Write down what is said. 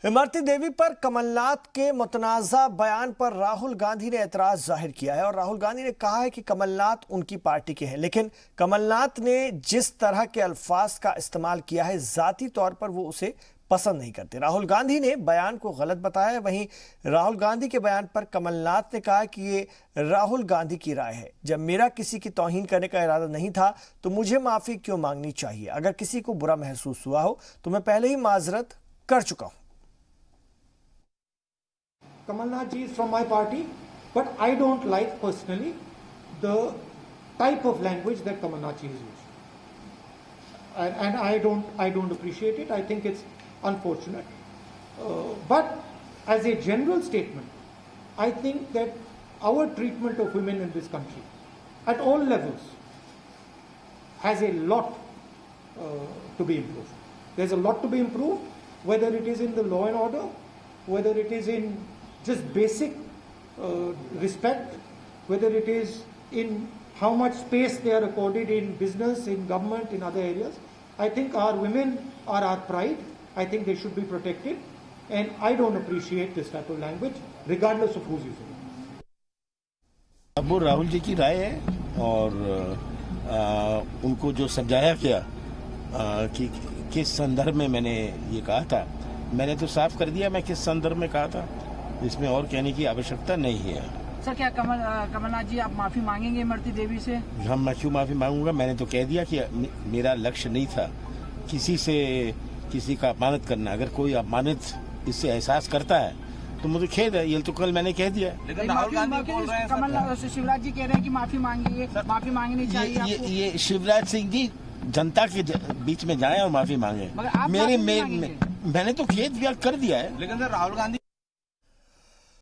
इमरती देवी पर कमलनाथ के मुतनाज़ा बयान पर राहुल गांधी ने एतराज जाहिर किया है और राहुल गांधी ने कहा है कि कमलनाथ उनकी पार्टी के हैं, लेकिन कमलनाथ ने जिस तरह के अल्फाज का इस्तेमाल किया है जाती तौर पर वो उसे पसंद नहीं करते। राहुल गांधी ने बयान को गलत बताया। वहीं राहुल गांधी के बयान पर कमलनाथ ने कहा कि ये राहुल गांधी की राय है। जब मेरा किसी की तौहीन करने का इरादा नहीं था तो मुझे माफी क्यों मांगनी चाहिए? अगर किसी को बुरा महसूस हुआ हो तो मैं पहले ही माजरत कर चुका हूं। Kamalnath ji is from my party, but I don't like personally the type of language that Kamalnath ji is using, and I don't appreciate it. I think it's unfortunate. But as a general statement, I think that our treatment of women in this country, at all levels, has a lot to be improved. There's a lot to be improved, whether it is in the law and order, whether it is in just basic respect, whether it is in how much space they are accorded in business, in government, in other areas. I think our women are our pride. I think they should be protected, and I don't appreciate this type of language, regardless of who's using it. अब वो राहुल जी की राय है और उनको जो समझाया गया कि किस संदर्भ में मैंने ये कहा था, मैंने तो साफ कर दिया मैं किस संदर्भ में कहा था। इसमें और कहने की आवश्यकता नहीं है। सर, क्या कमलनाथ जी आप माफी मांगेंगे इमरती देवी से? मैं क्यों माफी मांगूंगा? मैंने तो कह दिया कि मेरा लक्ष्य नहीं था किसी का अपमानित करना। अगर कोई अपमानित इससे एहसास करता है तो मुझे खेद है। ये तो कल मैंने कह दिया। लेकिन राहुल गांधी बोल रहे हैं, कमलनाथ शिवराज जी कह रहे हैं कि माफी मांगिए, माफी मांगनी चाहिए। ये शिवराज सिंह जी जनता के बीच में जाए और माफी मांगे। मैंने तो खेद व्यक्त कर दिया है। लेकिन सर राहुल गांधी